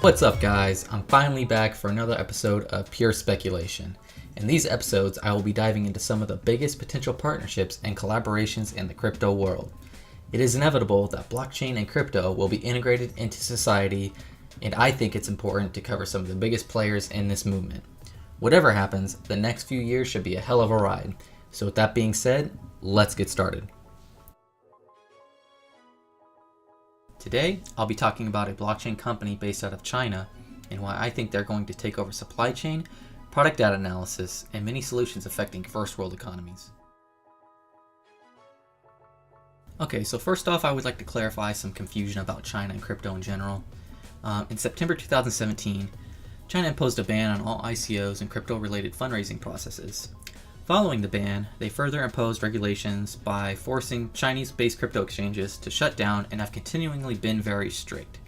What's up, guys? I'm finally back for another episode of Pure Speculation. In these episodes, I will be diving into some of the biggest potential partnerships and collaborations in the crypto world. It is inevitable that blockchain and crypto will be integrated into society, and I think it's important to cover some of the biggest players in this movement. Whatever happens, the next few years should be a hell of a ride. So with that being said, let's get started. Today, I'll be talking about a blockchain company based out of China and why I think they're going to take over supply chain, product data analysis, and many solutions affecting first world economies. Okay, so first off, I would like to clarify some confusion about China and crypto in general. In September 2017, China imposed a ban on all ICOs and crypto-related fundraising processes. Following the ban, they further imposed regulations by forcing Chinese-based crypto exchanges to shut down and have continually been very strict.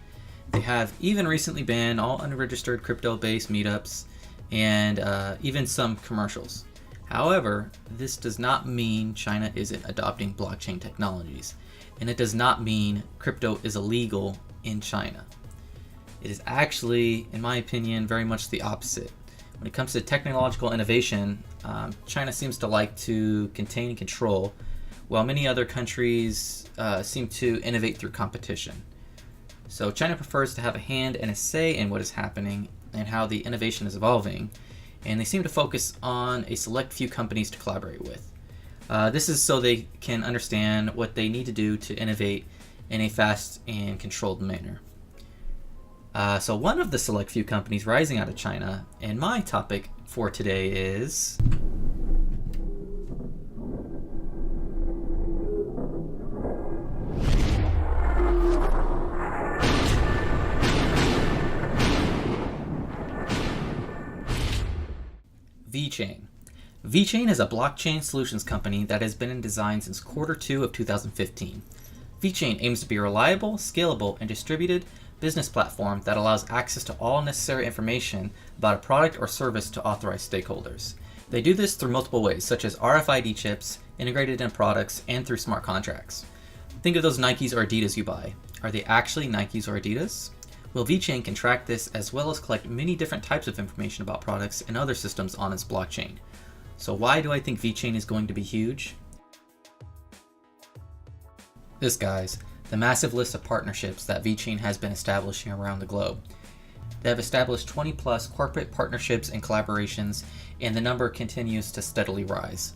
They have even recently banned all unregistered crypto-based meetups and even some commercials. However, this does not mean China isn't adopting blockchain technologies, and it does not mean crypto is illegal in China. It is actually, in my opinion, very much the opposite. When it comes to technological innovation, China seems to like to contain and control, while many other countries seem to innovate through competition. So China prefers to have a hand and a say in what is happening and how the innovation is evolving, and they seem to focus on a select few companies to collaborate with. This is so they can understand what they need to do to innovate in a fast and controlled manner. So one of the select few companies rising out of China, and my topic for today is VChain. VChain is a blockchain solutions company that has been in design since Q2 of 2015. VChain aims to be a reliable, scalable, and distributed business platform that allows access to all necessary information about a product or service to authorized stakeholders. They do this through multiple ways, such as RFID chips, integrated in products, and through smart contracts. Think of those Nikes or Adidas you buy. Are they actually Nikes or Adidas? Well, VChain can track this as well as collect many different types of information about products and other systems on its blockchain. So why do I think VChain is going to be huge? This, guys, the massive list of partnerships that VChain has been establishing around the globe. They have established 20 plus corporate partnerships and collaborations, and the number continues to steadily rise.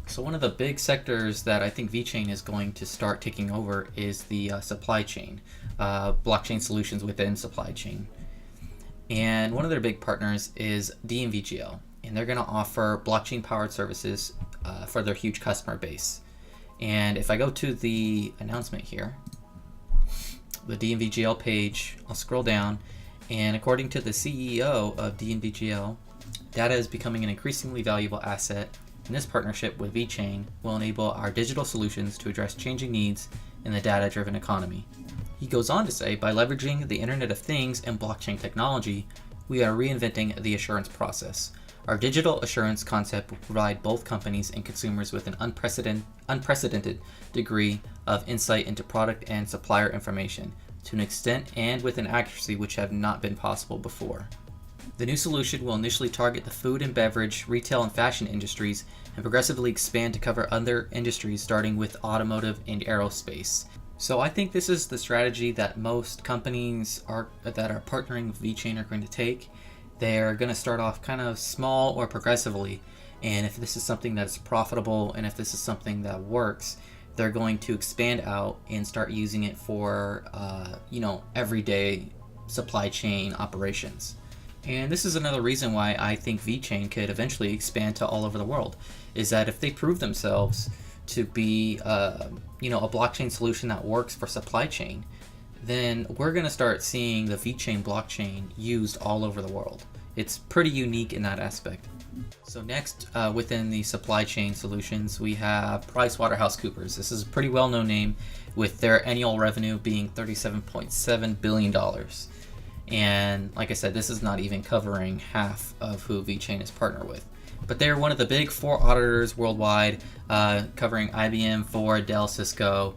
So one of the big sectors that I think VChain is going to start taking over is the supply chain, blockchain solutions within supply chain. And one of their big partners is VChain, and they're going to offer blockchain powered services for their huge customer base. And if I go to the announcement here, the VChain page, I'll scroll down, and according to the CEO of VChain, data is becoming an increasingly valuable asset, and this partnership with VChain will enable our digital solutions to address changing needs in the data-driven economy. He goes on to say, by leveraging the Internet of Things and blockchain technology, we are reinventing the assurance process. Our digital assurance concept will provide both companies and consumers with an unprecedented degree of insight into product and supplier information, to an extent and with an accuracy which have not been possible before. The new solution will initially target the food and beverage, retail and fashion industries, and progressively expand to cover other industries starting with automotive and aerospace. So I think this is the strategy that most companies that are partnering with VChain are going to take. They're going to start off kind of small or progressively, and if this is something that's profitable and if this is something that works, they're going to expand out and start using it for everyday supply chain operations. And this is another reason why I think VChain could eventually expand to all over the world, is that if they prove themselves to be a blockchain solution that works for supply chain, then we're going to start seeing the VChain blockchain used all over the world. It's pretty unique in that aspect. So next, within the supply chain solutions, we have PricewaterhouseCoopers. This is a pretty well-known name, with their annual revenue being $37.7 billion. And like I said, this is not even covering half of who VChain is partnered with. But they're one of the big 4 auditors worldwide, covering IBM, Ford, Dell, Cisco,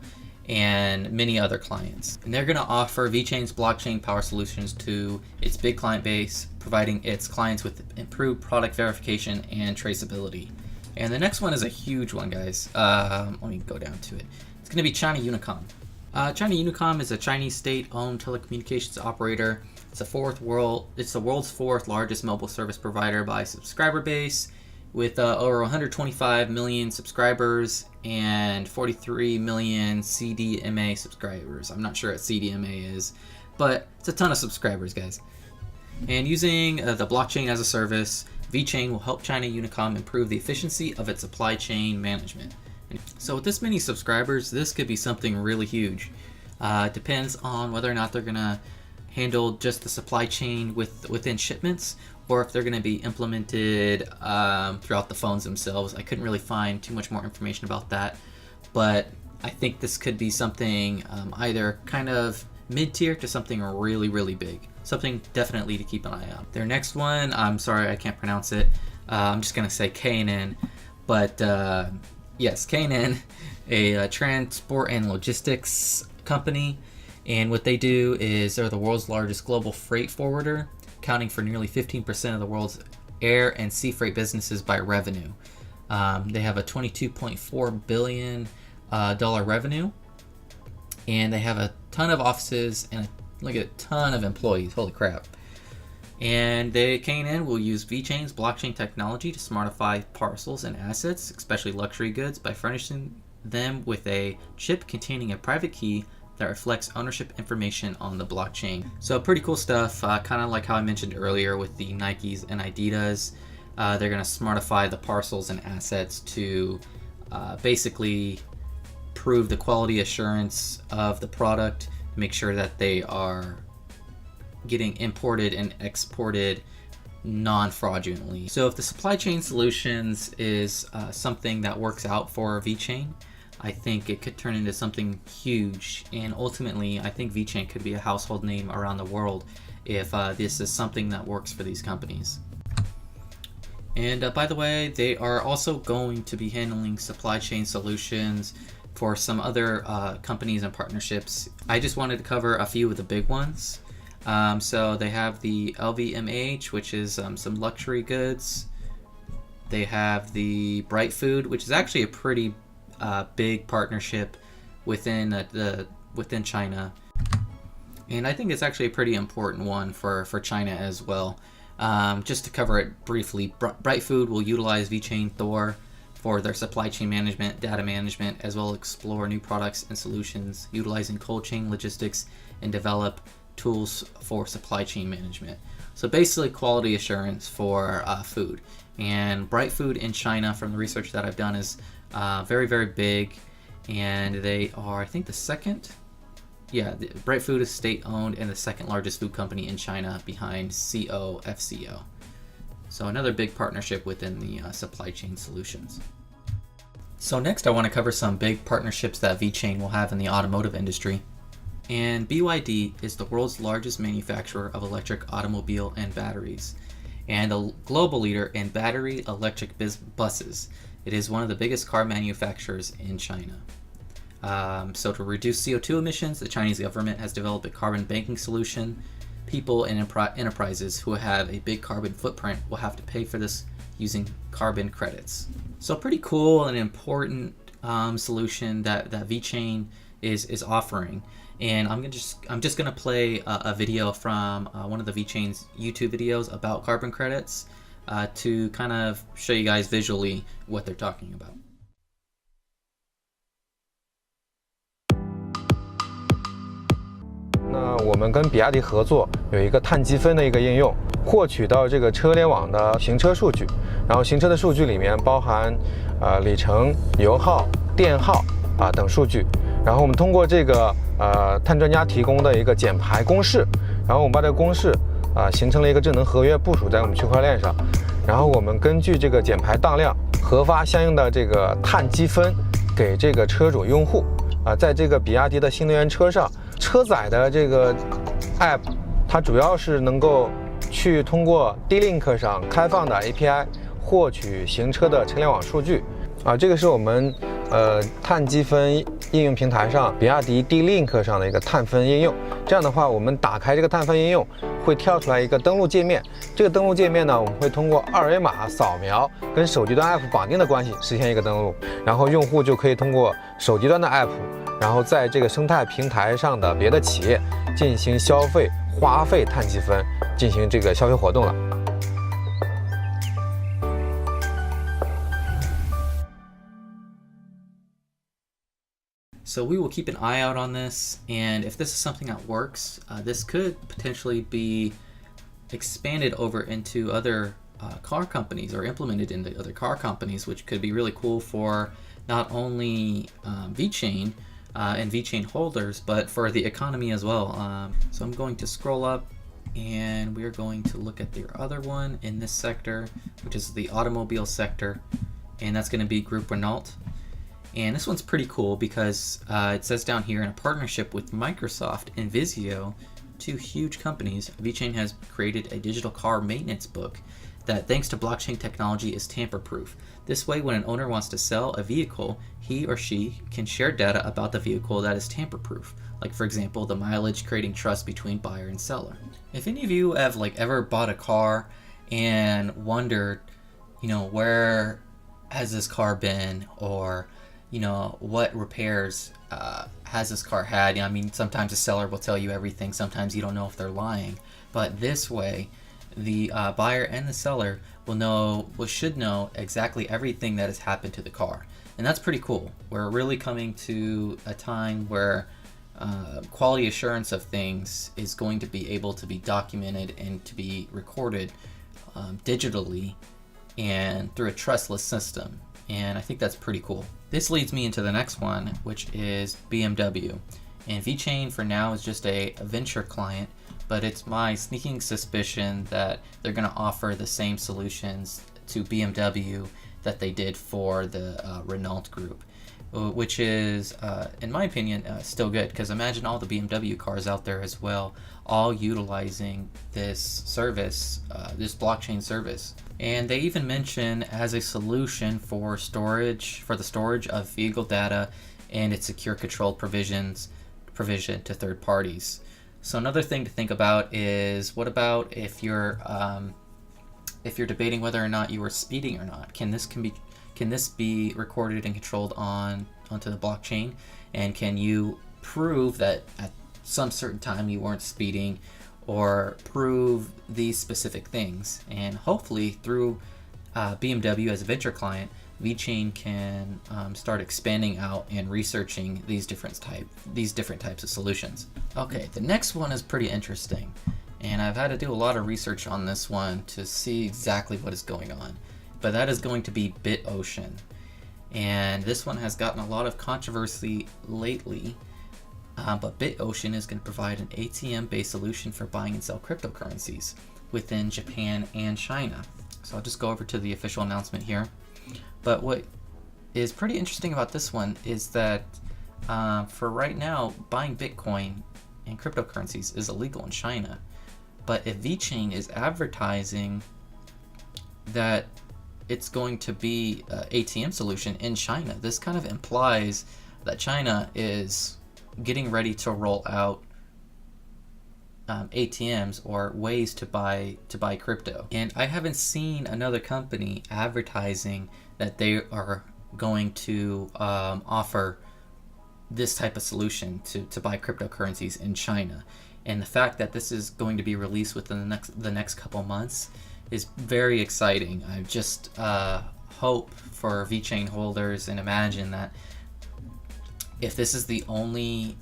and many other clients. And they're going to offer VChain's blockchain power solutions to its big client base, providing its clients with improved product verification and traceability. And the next one is a huge one, guys. Let me go down to it. It's going to be China Unicom. China Unicom is a Chinese state-owned telecommunications operator. It's the world's 4th largest mobile service provider by subscriber base, with over 125 million subscribers and 43 million CDMA subscribers. I'm not sure what CDMA is, but it's a ton of subscribers, guys. And using the blockchain as a service, VChain will help China Unicom improve the efficiency of its supply chain management. So with this many subscribers, this could be something really huge. It depends on whether or not they're going to handle just the supply chain within shipments, or if they're going to be implemented throughout the phones themselves. I couldn't really find too much more information about that, but I think this could be something either kind of mid-tier to something really, really big. Something definitely to keep an eye on. Their next one, I'm sorry, I can't pronounce it. I'm just going to say K&N, but yes, K&N, a transport and logistics company. And what they do is they're the world's largest global freight forwarder, accounting for nearly 15% of the world's air and sea freight businesses by revenue. They have a $22.4 billion revenue, and they have a ton of offices and a ton of employees. Holy crap. And K&N will use VChain's blockchain technology to smartify parcels and assets, especially luxury goods, by furnishing them with a chip containing a private key that reflects ownership information on the blockchain. So pretty cool stuff, kind of like how I mentioned earlier with the Nikes and Adidas. They're going to smartify the parcels and assets to basically prove the quality assurance of the product, to make sure that they are getting imported and exported non-fraudulently. So if the supply chain solutions is something that works out for VChain, I think it could turn into something huge, and ultimately I think VChain could be a household name around the world if this is something that works for these companies. And by the way, they are also going to be handling supply chain solutions for some other companies and partnerships. I just wanted to cover a few of the big ones. So they have the LVMH, which is some luxury goods. They have the Bright Food, which is actually a pretty big partnership within China, and I think it's actually a pretty important one for China as well. Just to cover it briefly, Bright Food will utilize VChain Thor for their supply chain management, data management, as well as explore new products and solutions utilizing cold chain logistics and develop tools for supply chain management. So basically quality assurance for food. And Bright Food in China, from the research that I've done, is very, very big, and they are, I think, the second. Yeah, Bright Food is state-owned and the second largest food company in China, behind FCO. So another big partnership within the supply chain solutions. So next I want to cover some big partnerships that VChain will have in the automotive industry. And BYD is the world's largest manufacturer of electric automobile and batteries, and a global leader in battery electric buses. It is one of the biggest car manufacturers in China. So to reduce CO2 emissions, the Chinese government has developed a carbon banking solution. People and enterprises who have a big carbon footprint will have to pay for this using carbon credits. So pretty cool and important solution that VChain is offering. And I'm just gonna play a video from one of the VChain's YouTube videos about carbon credits to kind of show you guys visually what they're talking about. 那我们跟比亚迪合作，有一个碳积分的一个应用，获取到这个车联网的行车数据，然后行车的数据里面包含里程、油耗、电耗，等数据，然后我们通过这个碳专家提供的一个减排公式，然后我们把这个公式形成了一个智能合约部署在我们区块链上，然后我们根据这个减排当量核发相应的这个碳积分给这个车主用户在这个比亚迪的新能源车上车载的这个 app， 它主要是能够去通过 D-Link 上开放的 API 获取行车的车联网数据这个是我们碳积分应用平台上比亚迪 D-Link 上的一个碳分应用。这样的话，我们打开这个碳分应用，会跳出来一个登录界面。这个登录界面呢，我们会通过二维码扫描跟手机端 app 绑定的关系实现一个登录，然后用户就可以通过手机端的 app， 然后在这个生态平台上的别的企业进行消费花费碳积分，进行这个消费活动了。So we will keep an eye out on this, and if this is something that works, this could potentially be expanded over into other car companies or implemented into other car companies, which could be really cool for not only VChain and VChain holders, but for the economy as well. So I'm going to scroll up, and we're going to look at the other one in this sector, which is the automobile sector, and that's going to be Group Renault. And this one's pretty cool because it says down here, in a partnership with Microsoft and Vizio, two huge companies, VChain has created a digital car maintenance book that, thanks to blockchain technology, is tamper-proof. This way, when an owner wants to sell a vehicle, he or she can share data about the vehicle that is tamper-proof. Like, for example, the mileage, creating trust between buyer and seller. If any of you have ever bought a car and wondered, where has this car been, or what repairs has this car had? Sometimes the seller will tell you everything. Sometimes you don't know if they're lying. But this way, the buyer and the seller should know exactly everything that has happened to the car. And that's pretty cool. We're really coming to a time where quality assurance of things is going to be able to be documented and to be recorded digitally and through a trustless system. And I think that's pretty cool. This leads me into the next one, which is BMW. And VChain for now is just a venture client, but it's my sneaking suspicion that they're going to offer the same solutions to BMW that they did for the Renault group, which is, in my opinion, still good, because imagine all the BMW cars out there as well, all utilizing this service, this blockchain service. And they even mention as a solution for the storage of vehicle data and its secure controlled provision to third parties. So another thing to think about is, what about if you're debating whether or not you were speeding or not? Can this be recorded and controlled onto the blockchain? And can you prove that at some certain time you weren't speeding, or prove these specific things? And hopefully through BMW as a venture client, VChain can start expanding out and researching these different types of solutions. Okay, the next one is pretty interesting, and I've had to do a lot of research on this one to see exactly what is going on. But that is going to be BitOcean, and this one has gotten a lot of controversy lately. But BitOcean is going to provide an ATM-based solution for buying and sell cryptocurrencies within Japan and China. So I'll just go over to the official announcement here. But what is pretty interesting about this one is that for right now, buying Bitcoin and cryptocurrencies is illegal in China. But if VChain is advertising that it's going to be an ATM solution in China, this kind of implies that China is getting ready to roll out ATMs or ways to buy crypto. And I haven't seen another company advertising that they are going to offer this type of solution to buy cryptocurrencies in China. And the fact that this is going to be released within the next couple months is very exciting. I just hope for VChain holders and imagine that if this is the only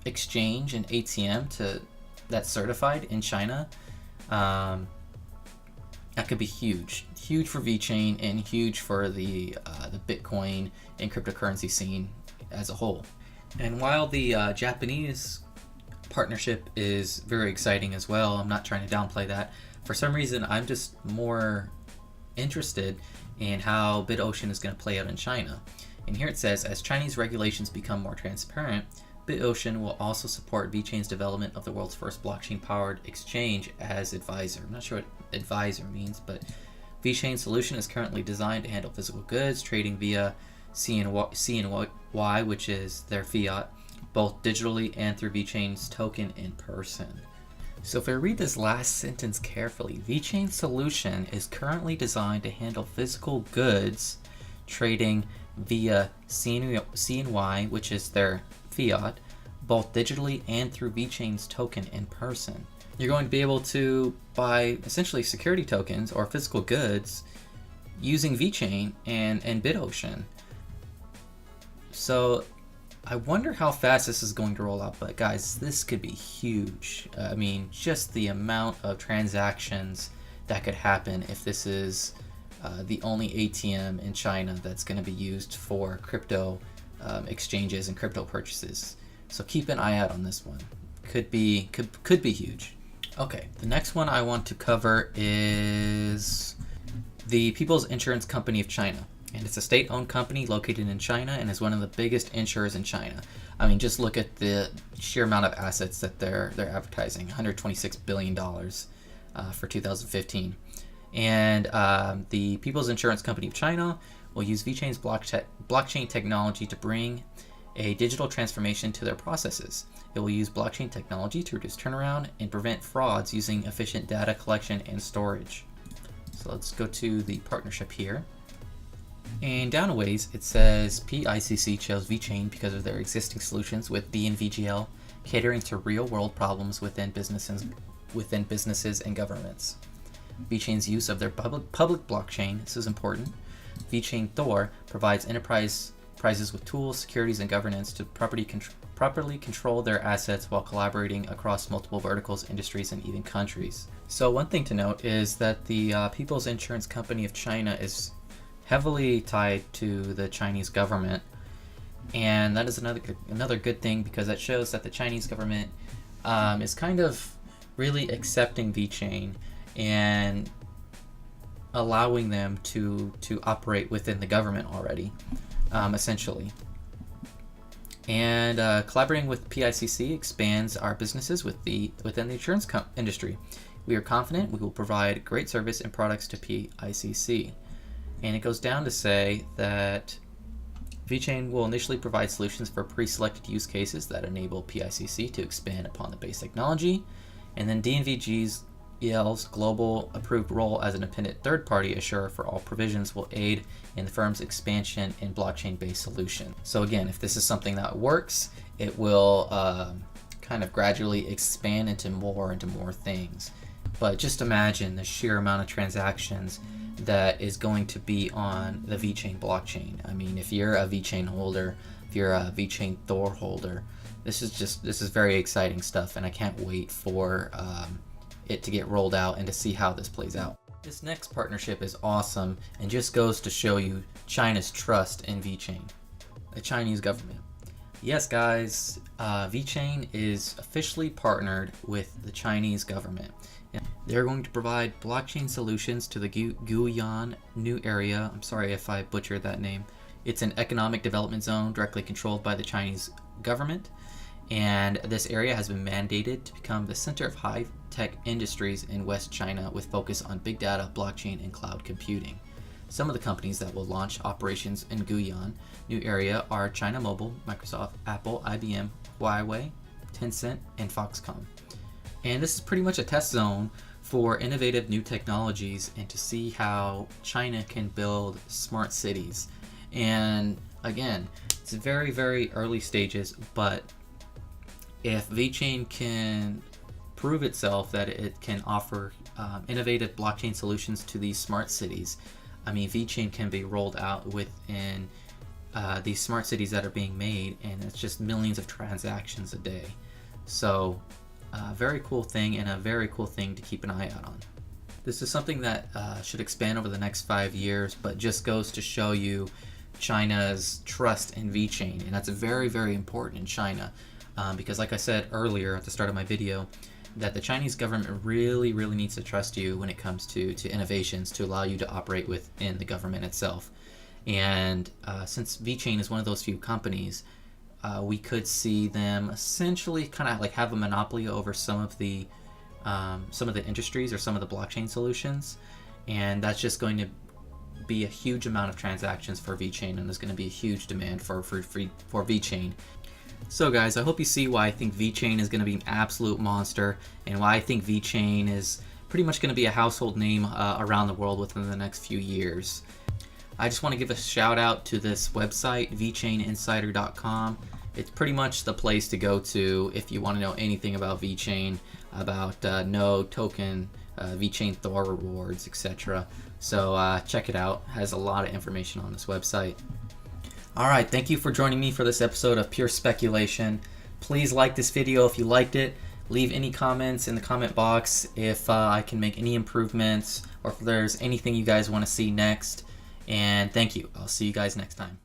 exchange and ATM that's certified in China, That could be huge for VChain and huge for the Bitcoin and cryptocurrency scene as a whole. And while the Japanese partnership is very exciting as well, I'm not trying to downplay that. For some reason, I'm just more interested in how BitOcean is going to play out in China. And here it says, as Chinese regulations become more transparent, BitOcean will also support VChain's development of the world's first blockchain-powered exchange as advisor. I'm not sure what advisor means, but VChain's solution is currently designed to handle physical goods, trading via CNY, which is their fiat, both digitally and through VChain's token in person. So if I read this last sentence carefully, VChain's solution is currently designed to handle physical goods, trading via CNY, which is their fiat, both digitally and through VChain's token in person. You're going to be able to buy essentially security tokens or physical goods using VChain and BitOcean. So I wonder how fast this is going to roll out, but guys, this could be huge. I mean, just the amount of transactions that could happen if this is the only ATM in China that's going to be used for crypto exchanges and crypto purchases. So keep an eye out on this one. Could be huge. Okay, the next one I want to cover is the People's Insurance Company of China. And it's a state-owned company located in China and is one of the biggest insurers in China. I mean, just look at the sheer amount of assets that they're advertising, $126 billion for 2015. And the People's Insurance Company of China will use VChain's blockchain technology to bring a digital transformation to their processes. It will use blockchain technology to reduce turnaround and prevent frauds using efficient data collection and storage. So let's go to the partnership here. And down a ways, it says PICC chose VChain because of their existing solutions with BNVGL, catering to real-world problems within businesses and governments. VChain's use of their public blockchain, this is important. VChain Thor provides enterprises with tools, securities, and governance to properly control their assets while collaborating across multiple verticals, industries, and even countries. So one thing to note is that the People's Insurance Company of China is heavily tied to the Chinese government, and that is another good thing because that shows that the Chinese government is kind of really accepting VChain and allowing them to operate within the government already, essentially. And collaborating with PICC expands our businesses within the insurance industry. We are confident we will provide great service and products to PICC. And it goes down to say that VChain will initially provide solutions for pre-selected use cases that enable PICC to expand upon the base technology, and then DNVGL's global approved role as an independent third-party assurer for all provisions will aid in the firm's expansion in blockchain-based solution. So again, if this is something that works, it will kind of gradually expand into more things. But just imagine the sheer amount of transactions that is going to be on the VChain blockchain. I mean, if you're a VChain holder, if you're a VChain Thor holder, this is very exciting stuff, and I can't wait for it to get rolled out and to see how this plays out. This next partnership is awesome and just goes to show you China's trust in VChain, the Chinese government. Yes, guys, VChain is officially partnered with the Chinese government. They're going to provide blockchain solutions to the Guiyang New Area. I'm sorry if I butchered that name. It's an economic development zone directly controlled by the Chinese government. And this area has been mandated to become the center of high-tech industries in West China with focus on big data, blockchain, and cloud computing. Some of the companies that will launch operations in Guiyang New Area are China Mobile, Microsoft, Apple, IBM, Huawei, Tencent, and Foxconn. And this is pretty much a test zone for innovative new technologies and to see how China can build smart cities. And again, it's very, very early stages, but if VChain can prove itself that it can offer innovative blockchain solutions to these smart cities, I mean, VChain can be rolled out within these smart cities that are being made, and it's just millions of transactions a day. So very cool thing, and a very cool thing to keep an eye out on. This is something that should expand over the next 5 years, but just goes to show you China's trust in VChain, and that's very, very important in China because, like I said earlier at the start of my video, that the Chinese government really, really needs to trust you when it comes to innovations to allow you to operate within the government itself. And since VChain is one of those few companies, we could see them essentially kind of like have a monopoly over some of the industries or some of the blockchain solutions, and that's just going to be a huge amount of transactions for VChain, and there's going to be a huge demand for VChain. So guys, I hope you see why I think VChain is going to be an absolute monster, and why I think VChain is pretty much going to be a household name around the world within the next few years. I just want to give a shout out to this website, VChainInsider.com. It's pretty much the place to go to if you want to know anything about VChain, about node, token, VChain Thor rewards, etc. So check it out. It has a lot of information on this website. Alright, thank you for joining me for this episode of Pure Speculation. Please like this video if you liked it. Leave any comments in the comment box if I can make any improvements, or if there's anything you guys want to see next. And thank you. I'll see you guys next time.